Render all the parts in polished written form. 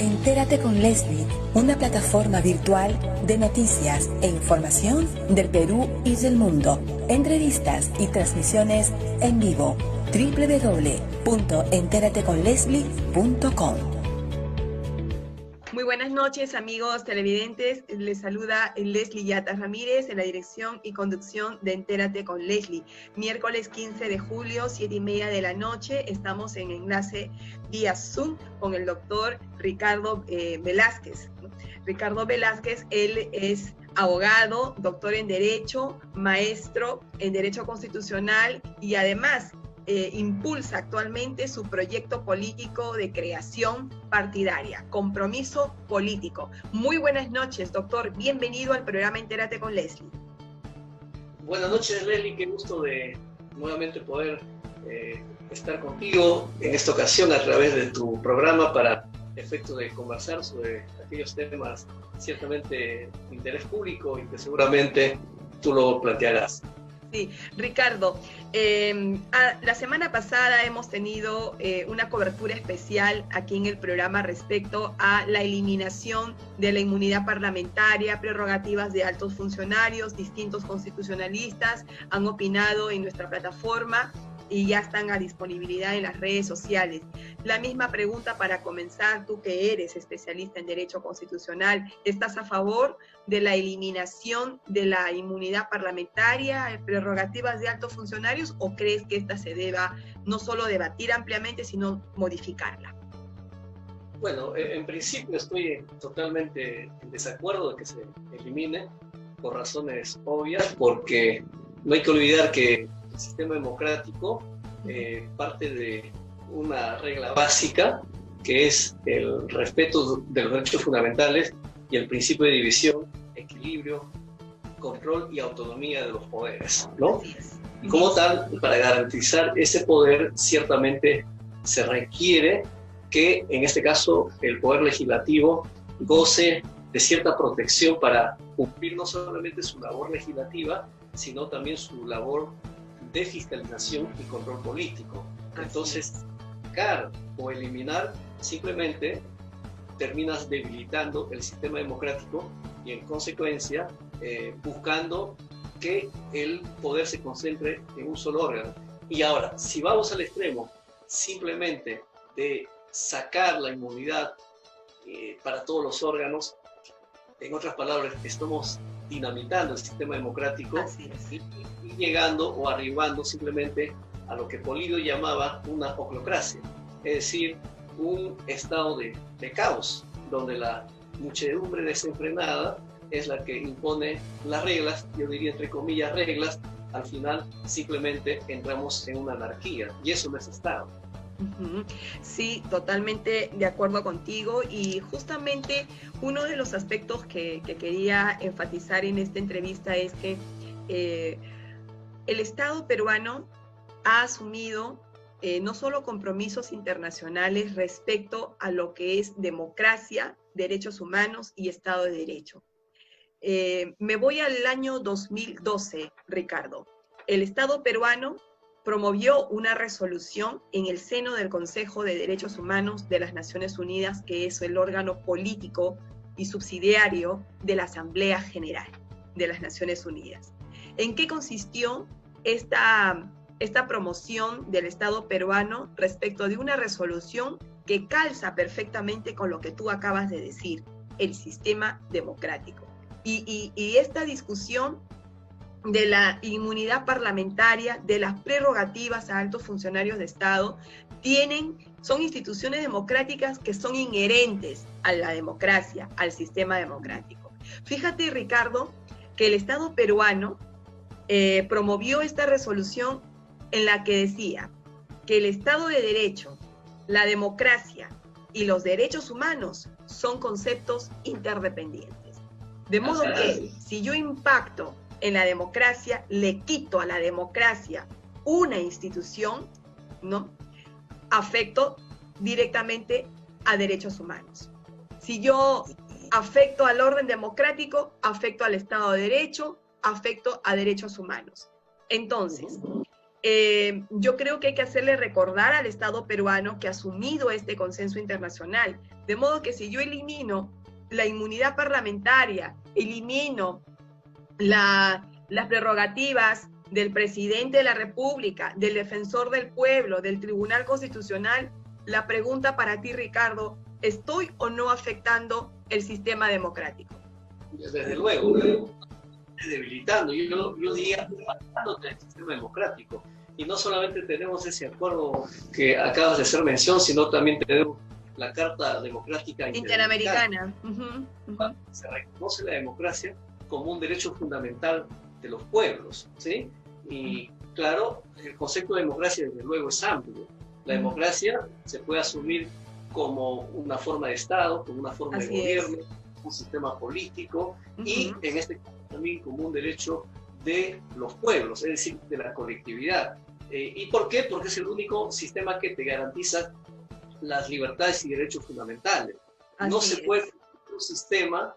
Entérate con Leslie, una plataforma virtual de noticias e información del Perú y del mundo. Entrevistas y transmisiones en vivo. www.enterateconleslie.com. Muy buenas noches, amigos televidentes. Les saluda Leslie Yatas Ramírez en la dirección y conducción de Entérate con Leslie. Miércoles 15 de julio, 7:30 de la noche, estamos en enlace vía Zoom con el doctor Ricardo Velázquez. Ricardo Velázquez, él es abogado, doctor en Derecho, maestro en Derecho Constitucional y además impulsa actualmente su proyecto político de creación partidaria, Compromiso Político. Muy buenas noches, doctor. Bienvenido al programa Entérate con Leslie. Buenas noches, Leslie. Qué gusto de nuevamente poder estar contigo en esta ocasión a través de tu programa para efecto de conversar sobre aquellos temas ciertamente de interés público y que seguramente tú lo plantearás. Sí, Ricardo, la semana pasada hemos tenido una cobertura especial aquí en el programa respecto a la eliminación de la inmunidad parlamentaria, prerrogativas de altos funcionarios. Distintos constitucionalistas han opinado en nuestra plataforma y ya están a disponibilidad en las redes sociales. La misma pregunta para comenzar, tú que eres especialista en Derecho Constitucional, ¿estás a favor de la eliminación de la inmunidad parlamentaria, prerrogativas de altos funcionarios, o crees que esta se deba no solo debatir ampliamente, sino modificarla? Bueno, en principio estoy totalmente en desacuerdo de que se elimine por razones obvias, porque no hay que olvidar que el sistema democrático parte de una regla básica que es el respeto de los derechos fundamentales y el principio de división, equilibrio, control y autonomía de los poderes, ¿no? Y como tal, para garantizar ese poder, ciertamente se requiere que, en este caso, el poder legislativo goce de cierta protección para cumplir no solamente su labor legislativa, sino también su labor de fiscalización y control político. Entonces, sacar o eliminar simplemente terminas debilitando el sistema democrático y en consecuencia buscando que el poder se concentre en un solo órgano. Y ahora, si vamos al extremo simplemente de sacar la inmunidad para todos los órganos, en otras palabras, estamos dinamitando el sistema democrático y llegando o arribando simplemente a lo que Polibio llamaba una oclocracia, es decir, un estado de caos, donde la muchedumbre desenfrenada es la que impone las reglas, yo diría entre comillas reglas. Al final simplemente entramos en una anarquía y eso no es Estado. Sí, totalmente de acuerdo contigo, y justamente uno de los aspectos que quería enfatizar en esta entrevista es que el Estado peruano ha asumido no solo compromisos internacionales respecto a lo que es democracia, derechos humanos y Estado de Derecho. Me voy al año 2012, Ricardo. El Estado peruano promovió una resolución en el seno del Consejo de Derechos Humanos de las Naciones Unidas, que es el órgano político y subsidiario de la Asamblea General de las Naciones Unidas. ¿En qué consistió esta promoción del Estado peruano respecto de una resolución que calza perfectamente con lo que tú acabas de decir, el sistema democrático? Y esta discusión de la inmunidad parlamentaria, de las prerrogativas a altos funcionarios de Estado, son instituciones democráticas que son inherentes a la democracia, al sistema democrático. Fíjate, Ricardo, que el Estado peruano promovió esta resolución en la que decía que el Estado de Derecho, la democracia y los derechos humanos son conceptos interdependientes. De modo que si yo impacto en la democracia, le quito a la democracia una institución, ¿no? Afecto directamente a derechos humanos. Si yo afecto al orden democrático, afecto al Estado de Derecho, afecto a derechos humanos. Entonces, yo creo que hay que hacerle recordar al Estado peruano que ha asumido este consenso internacional. De modo que si yo elimino la inmunidad parlamentaria, elimino las prerrogativas del presidente de la República, del defensor del pueblo, del Tribunal Constitucional, la pregunta para ti, Ricardo, ¿estoy o no afectando el sistema democrático? Desde luego, debilitando, yo diría, matando el sistema democrático. Y no solamente tenemos ese acuerdo que acabas de hacer mención, sino también tenemos la Carta Democrática Interamericana. Se reconoce la democracia como un derecho fundamental de los pueblos, ¿sí? Y claro, el concepto de democracia desde luego es amplio. La democracia se puede asumir como una forma de Estado, como una forma de gobierno, un sistema político y en este caso también como un derecho de los pueblos, es decir, de la colectividad. ¿Y por qué? Porque es el único sistema que te garantiza las libertades y derechos fundamentales. No se puede, un sistema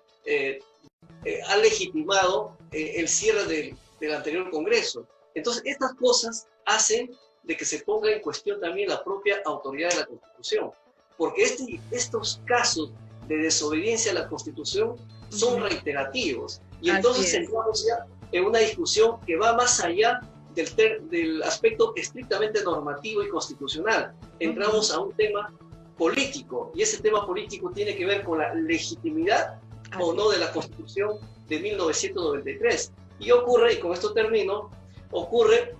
ha legitimado el cierre del anterior Congreso. Entonces, estas cosas hacen de que se ponga en cuestión también la propia autoridad de la Constitución, porque estos casos de desobediencia a la Constitución son reiterativos, y entonces entramos ya en una discusión que va más allá del aspecto estrictamente normativo y constitucional. Entramos a un tema político, y ese tema político tiene que ver con la legitimidad o no de la Constitución de 1993. Y ocurre, y con esto termino, ocurre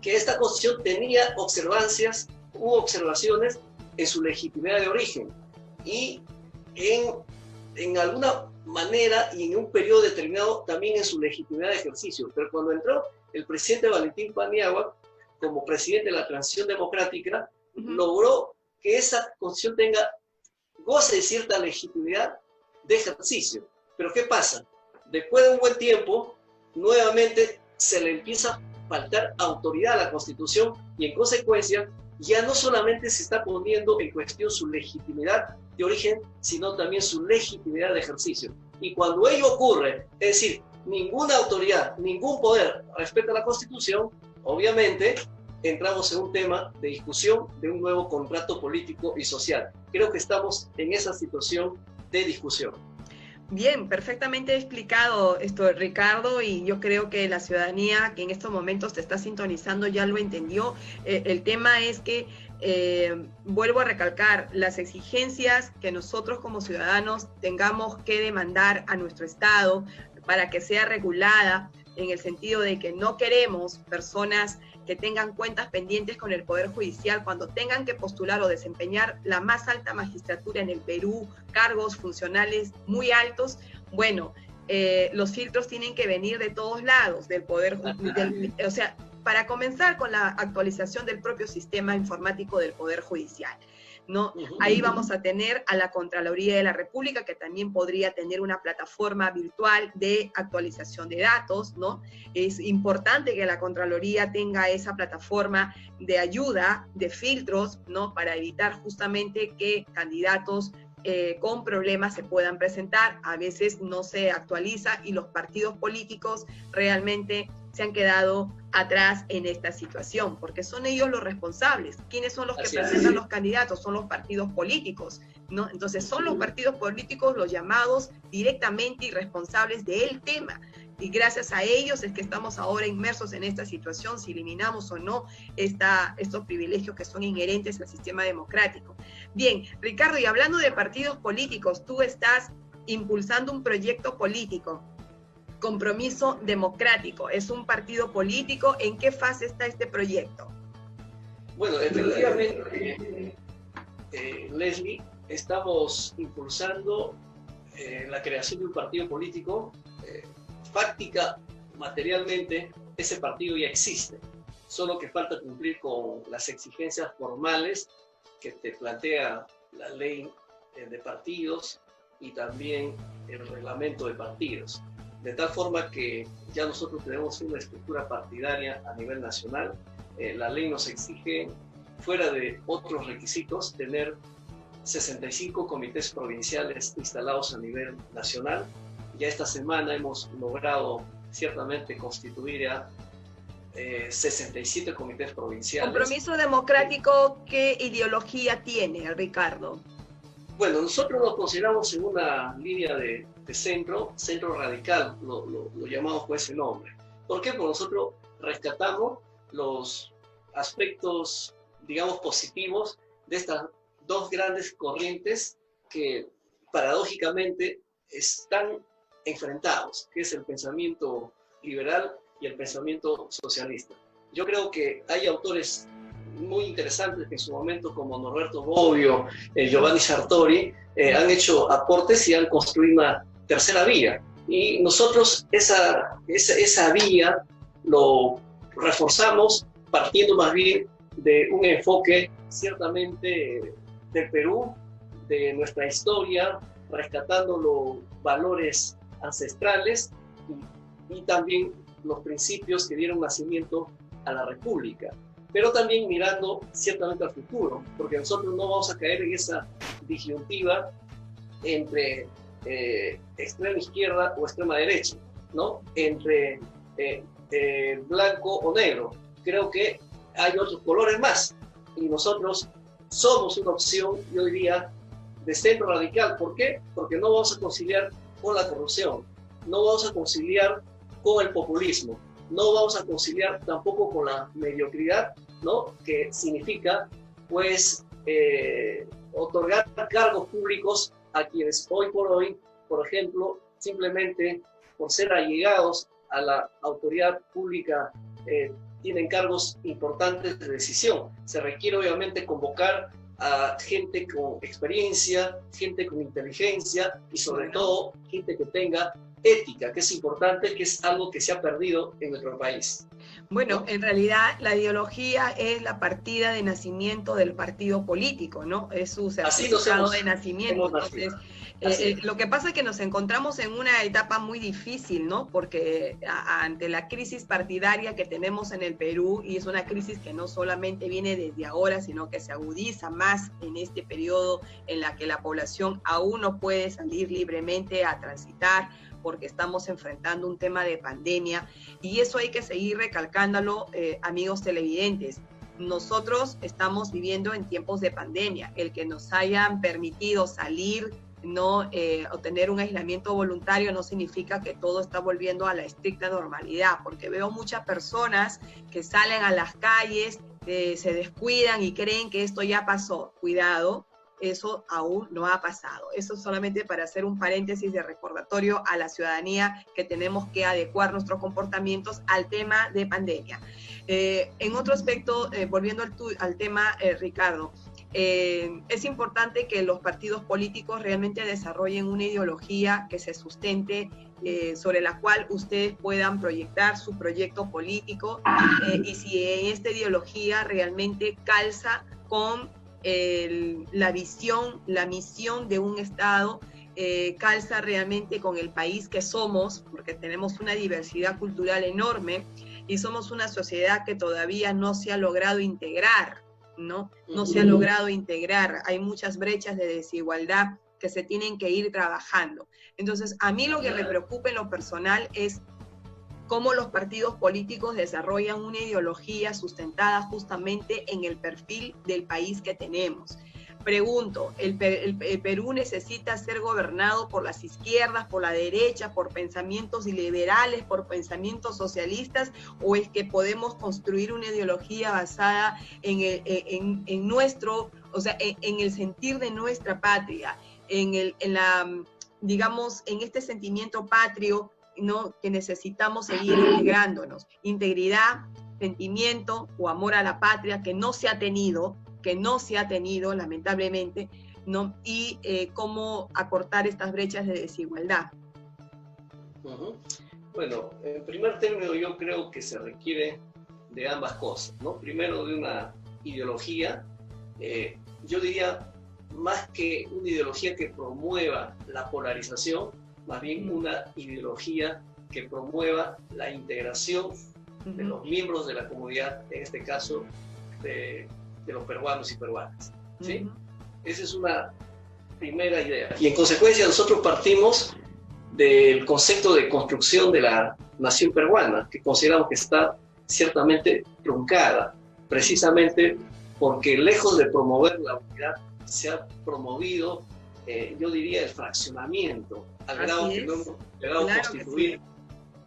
que esta Constitución tenía observaciones en su legitimidad de origen, y en alguna manera y en un periodo determinado también en su legitimidad de ejercicio. Pero cuando entró el presidente Valentín Paniagua como presidente de la transición democrática, logró que esa Constitución goce de cierta legitimidad de ejercicio. Pero ¿qué pasa? Después de un buen tiempo, nuevamente se le empieza a faltar autoridad a la Constitución, y en consecuencia ya no solamente se está poniendo en cuestión su legitimidad de origen, sino también su legitimidad de ejercicio. Y cuando ello ocurre, es decir, ninguna autoridad, ningún poder respeta la Constitución, obviamente entramos en un tema de discusión de un nuevo contrato político y social. Creo que estamos en esa situación de discusión. Bien, perfectamente explicado esto, Ricardo, y yo creo que la ciudadanía que en estos momentos te está sintonizando ya lo entendió. El tema es que, vuelvo a recalcar, las exigencias que nosotros como ciudadanos tengamos que demandar a nuestro Estado para que sea regulada, en el sentido de que no queremos personas que tengan cuentas pendientes con el Poder Judicial cuando tengan que postular o desempeñar la más alta magistratura en el Perú, cargos funcionales muy altos. Bueno, los filtros tienen que venir de todos lados, del Poder Judicial, o sea, para comenzar con la actualización del propio sistema informático del Poder Judicial, ¿no? Ahí vamos a tener a la Contraloría de la República, que también podría tener una plataforma virtual de actualización de datos, ¿no? Es importante que la Contraloría tenga esa plataforma de ayuda, de filtros, ¿no? Para evitar justamente que candidatos con problemas se puedan presentar. A veces no se actualiza y los partidos políticos realmente se han quedado atrás en esta situación, porque son ellos los responsables. ¿Quiénes son los que presentan los candidatos? Son los partidos políticos, ¿no? Entonces son los partidos políticos los llamados directamente y responsables del tema. Y gracias a ellos es que estamos ahora inmersos en esta situación, si eliminamos o no estos privilegios que son inherentes al sistema democrático. Bien, Ricardo, y hablando de partidos políticos, tú estás impulsando un proyecto político, Compromiso Democrático. Es un partido político. ¿En qué fase está este proyecto? Bueno, efectivamente, Leslie, estamos impulsando la creación de un partido político. Fáctica, materialmente, ese partido ya existe, solo que falta cumplir con las exigencias formales que te plantea la ley de partidos y también el reglamento de partidos, de tal forma que ya nosotros tenemos una estructura partidaria a nivel nacional. La ley nos exige, fuera de otros requisitos, tener 65 comités provinciales instalados a nivel nacional. Ya esta semana hemos logrado ciertamente constituir a 67 comités provinciales. Compromiso Democrático, ¿qué ideología tiene, Ricardo? Bueno, nosotros nos consideramos en una línea de centro radical, lo llamamos por ese nombre. ¿Por qué? Porque nosotros rescatamos los aspectos, digamos, positivos de estas dos grandes corrientes que paradójicamente están enfrentados, que es el pensamiento liberal y el pensamiento socialista. Yo creo que hay autores muy interesantes que en su momento, como Norberto Bobbio, Giovanni Sartori, han hecho aportes y han construido una tercera vía. Y nosotros esa vía lo reforzamos partiendo más bien de un enfoque ciertamente del Perú, de nuestra historia, rescatando los valores ancestrales y también los principios que dieron nacimiento a la República, pero también mirando ciertamente al futuro, porque nosotros no vamos a caer en esa disyuntiva entre extrema izquierda o extrema derecha, ¿no? Entre blanco o negro. Creo que hay otros colores más, y nosotros somos una opción, yo diría, de centro radical. ¿Por qué? Porque no vamos a conciliar con la corrupción, no vamos a conciliar con el populismo, no vamos a conciliar tampoco con la mediocridad, ¿no? Que significa, pues, otorgar cargos públicos a quienes hoy por hoy, por ejemplo, simplemente por ser allegados a la autoridad pública, tienen cargos importantes de decisión. Se requiere obviamente convocar a gente con experiencia, gente con inteligencia y sobre todo gente que tenga ética, que es importante, que es algo que se ha perdido en nuestro país. Bueno, en realidad la ideología es la partida de nacimiento del partido político, ¿no? Es su certificado de nacimiento. Entonces, lo que pasa es que nos encontramos en una etapa muy difícil, ¿no? Porque ante la crisis partidaria que tenemos en el Perú, y es una crisis que no solamente viene desde ahora, sino que se agudiza más en este periodo en la que la población aún no puede salir libremente a transitar, porque estamos enfrentando un tema de pandemia, y eso hay que seguir recalcándolo, amigos televidentes. Nosotros estamos viviendo en tiempos de pandemia. El que nos hayan permitido salir, no o tener un aislamiento voluntario, no significa que todo está volviendo a la estricta normalidad, porque veo muchas personas que salen a las calles, se descuidan y creen que esto ya pasó. Cuidado, eso aún no ha pasado. Eso solamente para hacer un paréntesis de recordatorio a la ciudadanía que tenemos que adecuar nuestros comportamientos al tema de pandemia. En otro aspecto, volviendo al tema, Ricardo, es importante que los partidos políticos realmente desarrollen una ideología que se sustente, sobre la cual ustedes puedan proyectar su proyecto político, y si en esta ideología realmente calza con la visión, la misión de un Estado, calza realmente con el país que somos, porque tenemos una diversidad cultural enorme y somos una sociedad que todavía no se ha logrado integrar, ¿no? No se ha logrado integrar. Hay muchas brechas de desigualdad que se tienen que ir trabajando. Entonces, a mí lo que me preocupa en lo personal es cómo los partidos políticos desarrollan una ideología sustentada justamente en el perfil del país que tenemos. Pregunto, ¿el Perú necesita ser gobernado por las izquierdas, por la derecha, por pensamientos liberales, por pensamientos socialistas, o es que podemos construir una ideología basada en nuestro, o sea, en el sentir de nuestra patria, digamos, en este sentimiento patrio, ¿no? Que necesitamos seguir integrándonos? Integridad, sentimiento o amor a la patria que no se ha tenido lamentablemente, ¿no? Y cómo acortar estas brechas de desigualdad. Bueno, en primer término yo creo que se requiere de ambas cosas, ¿no? Primero de una ideología, yo diría más que una ideología que promueva la polarización, más bien una ideología que promueva la integración de los miembros de la comunidad, en este caso de los peruanos y peruanas, ¿sí? Esa es una primera idea. Y en consecuencia nosotros partimos del concepto de construcción de la nación peruana, que consideramos que está ciertamente truncada, precisamente porque lejos de promover la unidad, se ha promovido, yo diría, el fraccionamiento, al grado que no hemos llegado a constituir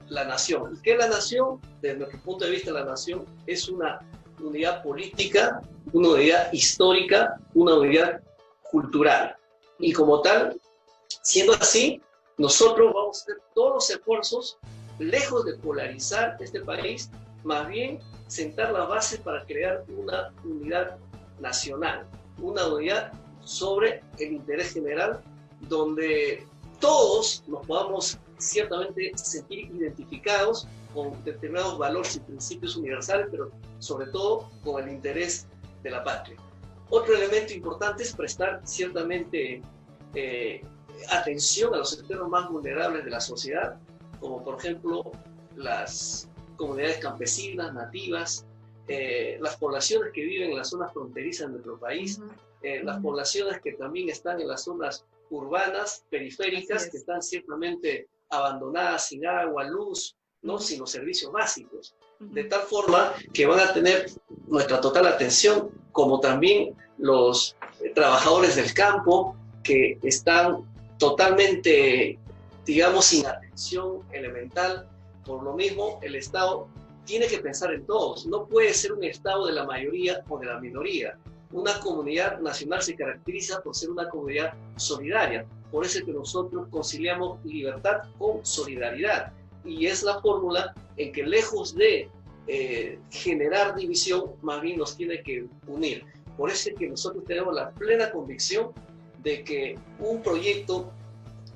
la nación. ¿Y qué es la nación? Desde nuestro punto de vista, la nación es una unidad política, una unidad histórica, una unidad cultural. Y como tal, siendo así, nosotros vamos a hacer todos los esfuerzos, lejos de polarizar este país, más bien sentar la base para crear una unidad nacional, una unidad sobre el interés general, donde todos nos podamos ciertamente sentir identificados con determinados valores y principios universales, pero sobre todo con el interés de la patria. Otro elemento importante es prestar ciertamente atención a los sectores más vulnerables de la sociedad, como por ejemplo las comunidades campesinas, nativas, las poblaciones que viven en las zonas fronterizas de nuestro país, las poblaciones que también están en las zonas urbanas, periféricas, que están ciertamente abandonadas, sin agua, luz, ¿no? Sin los servicios básicos. De tal forma que van a tener nuestra total atención, como también los trabajadores del campo que están totalmente, digamos, sin atención elemental. Por lo mismo, el Estado tiene que pensar en todos. No puede ser un Estado de la mayoría o de la minoría. Una comunidad nacional se caracteriza por ser una comunidad solidaria. Por eso es que nosotros conciliamos libertad con solidaridad. Y es la fórmula en que, lejos de generar división, más bien nos tiene que unir. Por eso es que nosotros tenemos la plena convicción de que un proyecto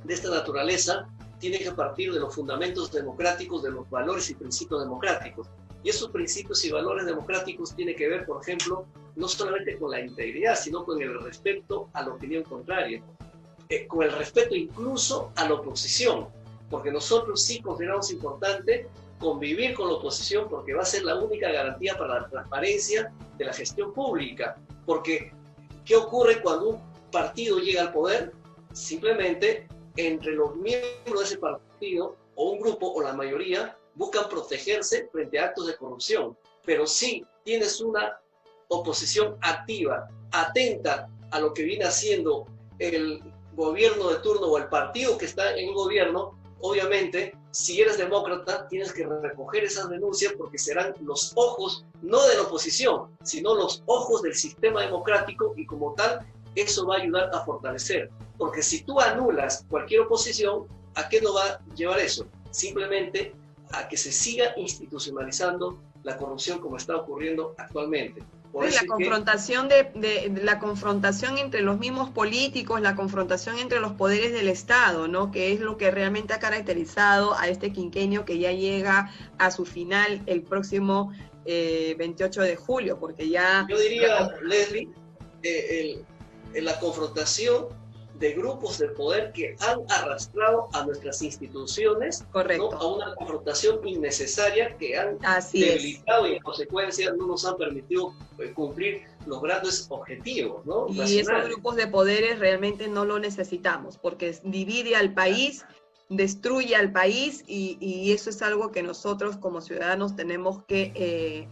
de esta naturaleza tiene que partir de los fundamentos democráticos, de los valores y principios democráticos. Y esos principios y valores democráticos tienen que ver, por ejemplo, no solamente con la integridad, sino con el respeto a la opinión contraria, con el respeto incluso a la oposición, porque nosotros sí consideramos importante convivir con la oposición, porque va a ser la única garantía para la transparencia de la gestión pública. Porque, ¿qué ocurre cuando un partido llega al poder? Simplemente, entre los miembros de ese partido, o un grupo, o la mayoría, buscan protegerse frente a actos de corrupción. Pero si tienes una oposición activa, atenta a lo que viene haciendo el gobierno de turno o el partido que está en el gobierno, obviamente, si eres demócrata, tienes que recoger esas denuncias, porque serán los ojos, no de la oposición, sino los ojos del sistema democrático, y como tal, eso va a ayudar a fortalecer. Porque si tú anulas cualquier oposición, ¿a qué nos va a llevar eso? Simplemente a que se siga institucionalizando la corrupción como está ocurriendo actualmente. La confrontación, la confrontación entre los mismos políticos, la confrontación entre los poderes del Estado, ¿no? Que es lo que realmente ha caracterizado a este quinquenio, que ya llega a su final el próximo 28 de julio, porque ya... Yo diría, Leslie, la confrontación de grupos de poder que han arrastrado a nuestras instituciones, ¿no?, a una confrontación innecesaria, que han debilitado y en consecuencia no nos han permitido cumplir los grandes objetivos, ¿no?, y nacionales. Esos grupos de poderes realmente no lo necesitamos, porque divide al país, destruye al país, y eso es algo que nosotros como ciudadanos tenemos que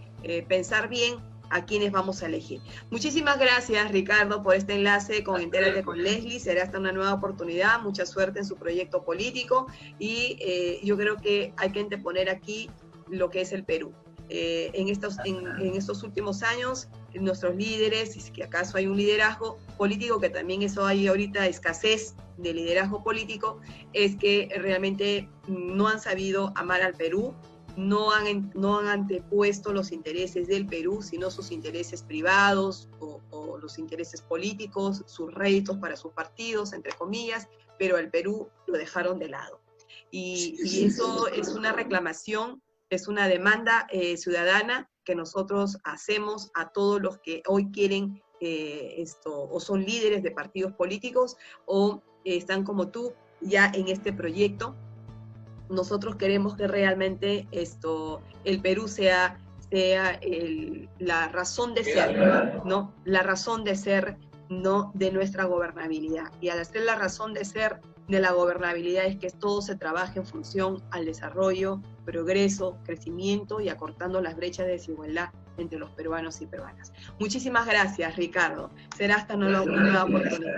pensar bien a quienes vamos a elegir. Muchísimas gracias, Ricardo, por este enlace con Entérate con Leslie. Será hasta una nueva oportunidad. Mucha suerte en su proyecto político, y yo creo que hay que anteponer aquí lo que es el Perú. En estos últimos años, nuestros líderes, si es que acaso hay un liderazgo político, que también eso hay ahorita escasez de liderazgo político, es que realmente no han sabido amar al Perú. No han antepuesto los intereses del Perú, sino sus intereses privados o los intereses políticos, sus réditos para sus partidos, entre comillas, pero el Perú lo dejaron de lado. Y eso es una reclamación, es una demanda ciudadana que nosotros hacemos a todos los que hoy quieren o son líderes de partidos políticos o están como tú ya en este proyecto. Nosotros queremos que realmente el Perú sea la razón de ser, ¿no? La razón de ser, no de nuestra gobernabilidad. Y al ser la razón de ser de la gobernabilidad es que todo se trabaje en función al desarrollo, progreso, crecimiento y acortando las brechas de desigualdad entre los peruanos y peruanas. Muchísimas gracias, Ricardo. Será hasta una nueva oportunidad.